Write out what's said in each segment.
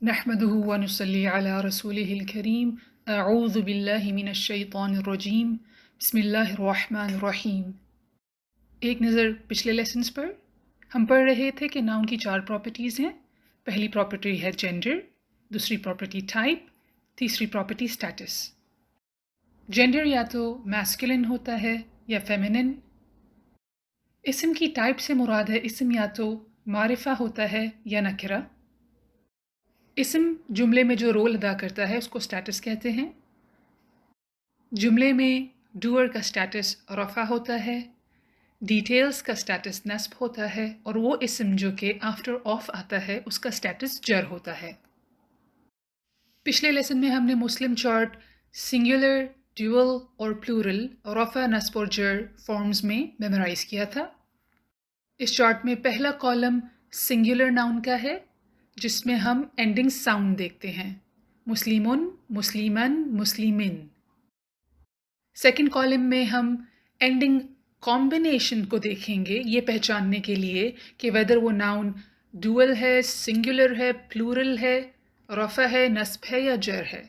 نحمده ونصلي على رسوله الكريم اعوذ باللہ من الشیطان الرجیم بسم اللہ الرحمن الرحیم۔ ایک نظر پچھلے لیسنز پر ہم پڑھ رہے تھے کہ ناؤن کی 4 پراپرٹیز ہیں۔ پہلی پراپرٹی ہے جینڈر، دوسری پراپرٹی ٹائپ، تیسری پراپرٹی اسٹیٹس۔ جینڈر یا تو میسکولن ہوتا ہے یا فیمینن۔ اسم کی ٹائپ سے مراد ہے اسم یا تو معرفہ ہوتا ہے یا نکرہ۔ اسم جملے میں جو رول ادا کرتا ہے اس کو اسٹیٹس کہتے ہیں۔ جملے میں ڈوئر کا اسٹیٹس رفع ہوتا ہے، ڈیٹیلز کا اسٹیٹس نصب ہوتا ہے، اور وہ اسم جو کہ آفٹر آف آتا ہے اس کا اسٹیٹس جر ہوتا ہے۔ پچھلے لیسن میں ہم نے مسلم چارٹ سنگولر، ڈیول اور پلورل رفع، نصب اور جر فارمز میں میمورائز کیا تھا۔ اس چارٹ میں پہلا کالم سنگولر ناؤن کا ہے جس میں ہم اینڈنگ ساؤنڈ دیکھتے ہیں، مسلمن، مسلمن، مسلمن۔ سیکنڈ کالم میں ہم اینڈنگ کمبینیشن کو دیکھیں گے یہ پہچاننے کے لیے کہ ویدر وہ ناؤن ڈوئل ہے، سنگولر ہے، پلورل ہے، رفع ہے، نصب ہے یا جر ہے۔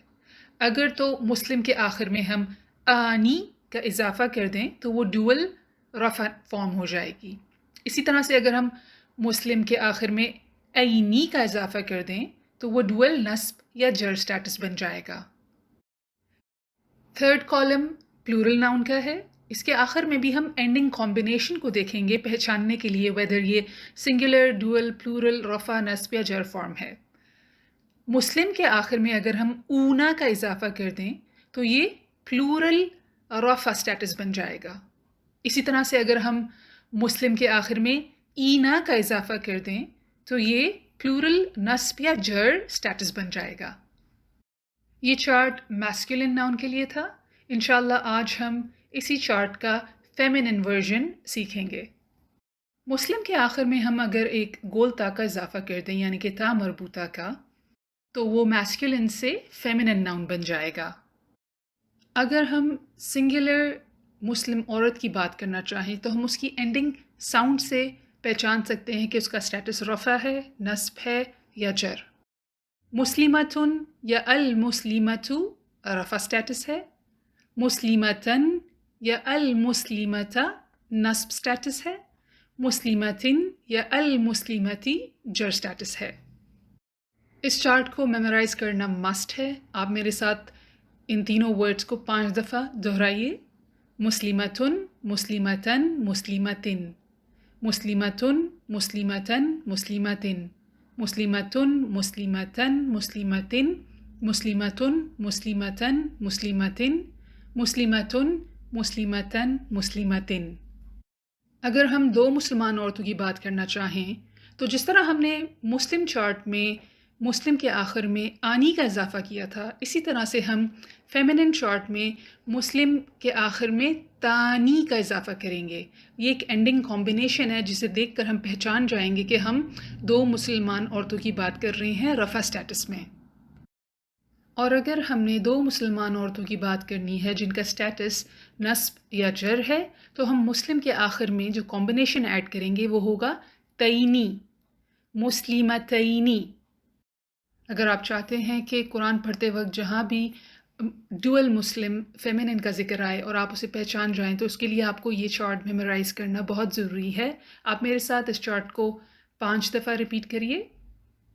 اگر تو مسلم کے آخر میں ہم آنی کا اضافہ کر دیں تو وہ ڈوئل رفع فارم ہو جائے گی۔ اسی طرح سے اگر ہم مسلم کے آخر میں اینی کا اضافہ کر دیں تو وہ ڈوئل نصب یا جر سٹیٹس بن جائے گا۔ تھرڈ کالم پلورل ناؤن کا ہے، اس کے آخر میں بھی ہم اینڈنگ کمبینیشن کو دیکھیں گے پہچاننے کے لیے ویدر یہ سنگولر، ڈوئل، پلورل، رفع، نصب یا جر فارم ہے۔ مسلم کے آخر میں اگر ہم اونا کا اضافہ کر دیں تو یہ پلورل رفع سٹیٹس بن جائے گا۔ اسی طرح سے اگر ہم مسلم کے آخر میں اینا کا اضافہ کر دیں تو یہ پلورل نصب یا جر سٹیٹس بن جائے گا۔ یہ چارٹ میسکولن ناؤن کے لیے تھا۔ انشاءاللہ آج ہم اسی چارٹ کا فیمینن ورژن سیکھیں گے۔ مسلم کے آخر میں ہم اگر ایک گول تا کا اضافہ کر دیں یعنی کہ تا مربوطہ کا تو وہ میسکولن سے فیمینن ناؤن بن جائے گا۔ اگر ہم سنگولر مسلم عورت کی بات کرنا چاہیں تو ہم اس کی اینڈنگ ساؤنڈ سے پہچان سکتے ہیں کہ اس کا سٹیٹس رفع ہے، نصب ہے یا جر۔ مسلمتن یا المسلمتو رفع سٹیٹس ہے، مسلمتن یا المسلمتا نصب سٹیٹس ہے، مسلمتن یا المسلمتی جر سٹیٹس ہے۔ اس چارٹ کو میمورائز کرنا مسٹ ہے۔ آپ میرے ساتھ ان تینوں ورڈز کو 5 دفعہ دہرائیے، مسلمتن، مسلمتن، مسلمتن، مسلمتن، مسلمتن، مسلمتن، مسلمتن، مسلمتن، مسلمتن، مسلمتن، مسلمتن، مسلمتن، مسلمتن، مسلمتن، مسلمتن۔ اگر ہم 2 مسلمان عورتوں کی بات کرنا چاہیں تو جس طرح ہم نے مسلم چارٹ میں مسلم کے آخر میں آنی کا اضافہ کیا تھا اسی طرح سے ہم فیمینن چارٹ میں مسلم کے آخر میں تانی کا اضافہ کریں گے۔ یہ ایک اینڈنگ کمبینیشن ہے جسے دیکھ کر ہم پہچان جائیں گے کہ ہم 2 مسلمان عورتوں کی بات کر رہے ہیں رفع سٹیٹس میں۔ اور اگر ہم نے 2 مسلمان عورتوں کی بات کرنی ہے جن کا سٹیٹس نصب یا جر ہے تو ہم مسلم کے آخر میں جو کمبینیشن ایڈ کریں گے وہ ہوگا تینی، مسلمتینی۔ اگر آپ چاہتے ہیں کہ قرآن پڑھتے وقت جہاں بھی ڈوئل مسلم فیمینن کا ذکر آئے اور آپ اسے پہچان جائیں تو اس کے لیے آپ کو یہ چارٹ میمورائز کرنا بہت ضروری ہے۔ آپ میرے ساتھ اس چارٹ کو 5 دفعہ ریپیٹ کریے،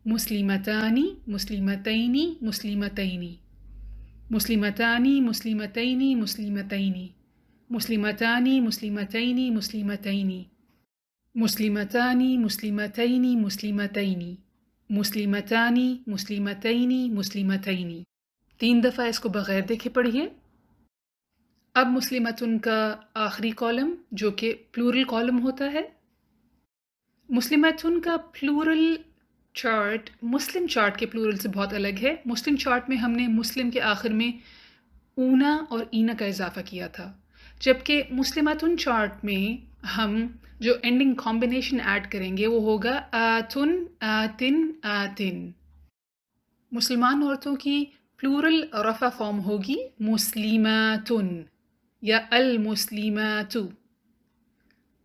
مسلمتانی، مسلمتینی، مسلمتینی، مسلمتانی، مسلمتینی، مسلمتینی، مسلمتانی، مسلمتینی، مسلمتینی، مسلمتانی، مسلمتینی، مسلمتینی، مسلمتانی، مسلمتینی، مسلمتینی۔ 3 دفعہ اس کو بغیر دیکھے پڑھیے۔ اب مسلمتن کا آخری کالم جو کہ پلورل کالم ہوتا ہے۔ مسلمتن کا پلورل چارٹ مسلم چارٹ کے پلورل سے بہت الگ ہے۔ مسلم چارٹ میں ہم نے مسلم کے آخر میں اونا اور اینا کا اضافہ کیا تھا، جبکہ مسلمتن چارٹ میں ہم جو اینڈنگ کمبینیشن ایڈ کریں گے وہ ہوگا آتن، آتن، آتن۔ مسلمان عورتوں کی پلورل رفع فارم ہوگی مسلماتن یا المسلماتو۔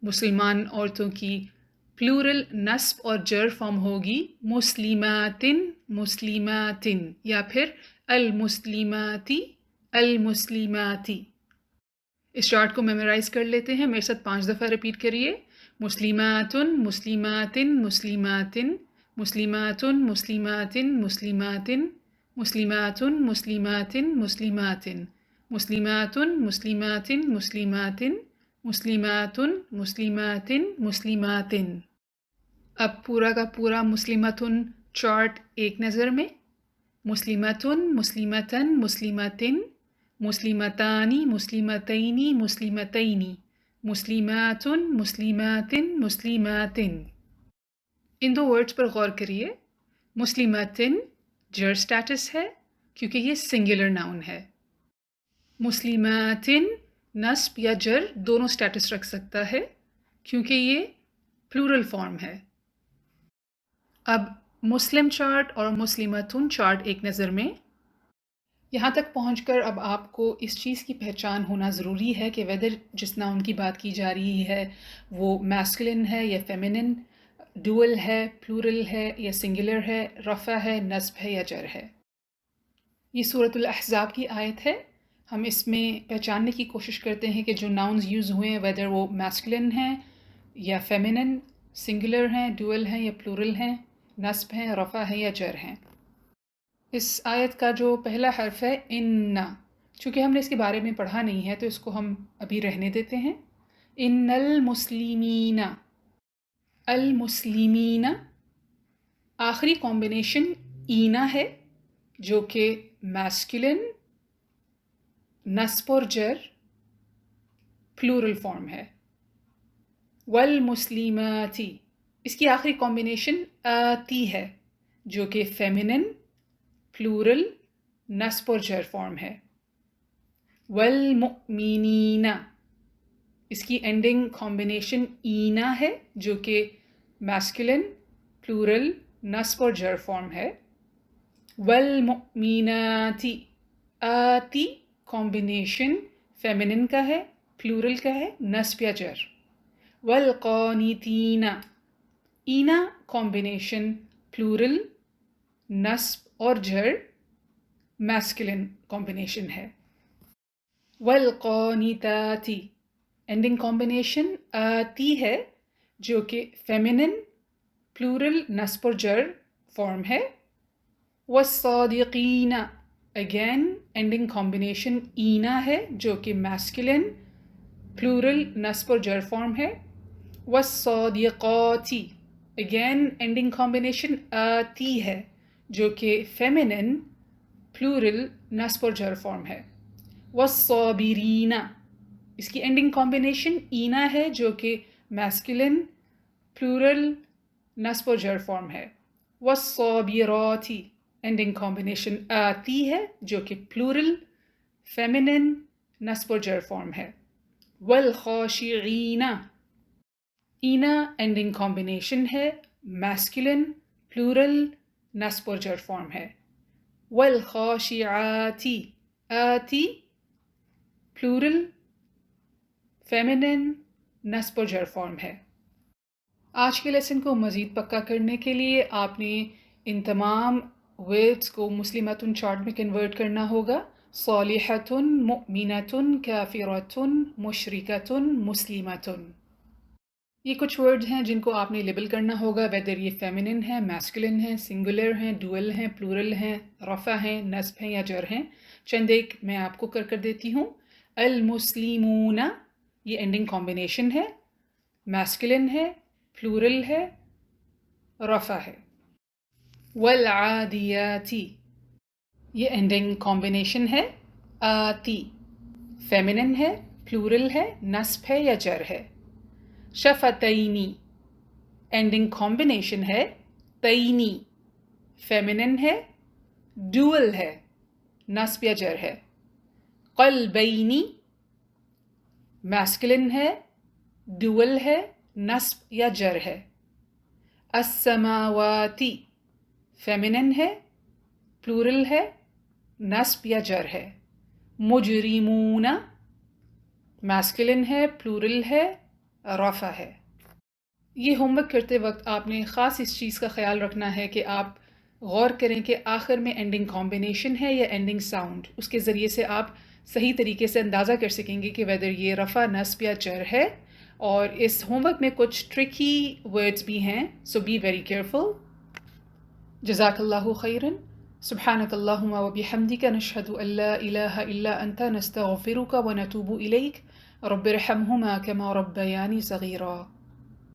مسلمان عورتوں کی پلورل نصب اور جر فارم ہوگی مسلماتن مسلماتن یا پھر المسلماتی المسلماتی. اس چارٹ کو میمورائز کر لیتے ہیں، میرے ساتھ 5 دفعہ ریپیٹ کریے. مسلماتن مسلماتن مسلماتن مسلماتن مسلماتن مسلماتن مسلماتن مسلماتن مسلماتن مسلماتن مسلماتن مسلماتن مسلماتن مسلماتن مسلماتن. اب پورا کا پورا مسلمتن چارٹ ایک نظر میں. مسلمتن مسلمتن مسلمتن مسلمتانی مسلمتینی مسلمتینی مسلماتن مسلماتن مسلماتن. ان 2 ورڈز پر غور کریے. مسلمتن جر سٹیٹس ہے کیونکہ یہ سنگولر ناؤن ہے. مسلماتن نصب یا جر دونوں سٹیٹس رکھ سکتا ہے کیونکہ یہ پلورل فارم ہے. اب مسلم چارٹ اور مسلمتن چارٹ ایک نظر میں. یہاں تک پہنچ کر اب آپ کو اس چیز کی پہچان ہونا ضروری ہے کہ ویدر جس ناؤن کی بات کی جا رہی ہے وہ میسکولن ہے یا فیمنن، ڈوئل ہے، پلورل ہے یا سنگولر ہے، رفع ہے، نصب ہے یا جر ہے. یہ سورۃ الاحزاب کی آیت ہے. ہم اس میں پہچاننے کی کوشش کرتے ہیں کہ جو ناؤنز یوز ہوئے ہیں ویدر وہ میسکولن ہیں یا فیمنن، سنگولر ہیں، ڈوئل ہیں یا پلورل ہیں، نصب ہیں، رفع ہے یا جر ہیں. اس آیت کا جو پہلا حرف ہے ان، چونکہ ہم نے اس کے بارے میں پڑھا نہیں ہے تو اس کو ہم ابھی رہنے دیتے ہیں. ان المسلمین، المسلمین آخری کمبینیشن اینا ہے جو کہ میسکولن، نصب اور جر، پلورل فارم ہے. والمسلماتی اس کی آخری کمبینیشن آتی ہے جو کہ فیمنن، پلورل، نصب اور جر فارم ہے. والمؤمنین اس کی اینڈنگ کمبینیشن اینا ہے جو کہ میسکولن، پلورل، نصب اور جر فارم ہے. والمؤمناتی آتی کمبینیشن فیمنن کا ہے، پلورل کا ہے، نصب یا جر. والقانتین اینا کمبینیشن پلورل، نصب اور جر، میسکولن کمبینیشن ہے. والقانتاتی اینڈنگ کمبینیشن آتی ہے جو کہ فیمنن، پلورل، نصب اور جر فارم ہے. والصادقین اگین اینڈنگ کمبینیشن اینا ہے جو کہ میسکولن، پلورل، نصب اور جر فارم ہے. والصادقاتی اگین اینڈنگ کمبینیشن آتی ہے جو کہ فیمنن، پلورل، نصب اور جر فارم ہے. والصابرین اس کی اینڈنگ کمبینیشن اینا ہے جو کہ میسکولن، پلورل، نصب اور جر فارم ہے. والصابراتی اینڈنگ کمبینیشن آتی ہے جو کہ پلورل، فیمنن، نصب اور جر فارم ہے. والخاشعین اینا اینڈنگ کمبینیشن ہے، میسکولن، پلورل، نصب اور جر فارم ہے. والخاشعاتی آتی پلورل، فیمنن، نصب اور جر فارم ہے. آج کے لیسن کو مزید پکا کرنے کے لیے آپ نے ان تمام ورڈز کو مسلمتن چارٹ میں کنورٹ کرنا ہوگا. صالحتن، مؤمنتن، کافرتن، مشرکتن، مسلمتن. یہ کچھ ورڈز ہیں جن کو آپ نے لیبل کرنا ہوگا ویدر یہ فیمنن ہے، میسکولن ہے، سنگولر ہیں، ڈوئل ہیں، پلورل ہیں، رفع ہیں، نصب ہیں یا جر ہیں. چند ایک میں آپ کو کر دیتی ہوں. المسلمون یہ اینڈنگ کمبینیشن ہے، میسکولن ہے، پلورل ہے، رفع ہے. والعادیاتی یہ اینڈنگ کمبینیشن ہے، آتی فیمنن ہے، پلورل ہے، نصب ہے یا جر ہے. شفتینی اینڈنگ کمبینیشن ہے، تینی فیمنن ہے، ڈوئل ہے، نصب یا جر ہے. قلبینی میسکولن ہے، ڈوئل ہے، نصب یا جر ہے. السماواتی فیمنن ہے، پلورل ہے، نصب یا جر ہے. مجرمون میسکولن ہے، پلورل ہے، رفع ہے. یہ ہوم ورک کرتے وقت آپ نے خاص اس چیز کا خیال رکھنا ہے کہ آپ غور کریں کہ آخر میں اینڈنگ کمبینیشن ہے یا اینڈنگ ساؤنڈ. اس کے ذریعے سے آپ صحیح طریقے سے اندازہ کر سکیں گے کہ ویدر یہ رفع نصب یا جر ہے. اور اس ہوم ورک میں کچھ ٹرکی ورڈز بھی ہیں، سو بی ویری کیئرفل. جزاک اللہ خیرن. سبحانک اللہم و بحمدک نشہد ان لا الہ الا انت نستغفرک و نتوب الیک. رب ارحمہما کما ربیانی صغیرا.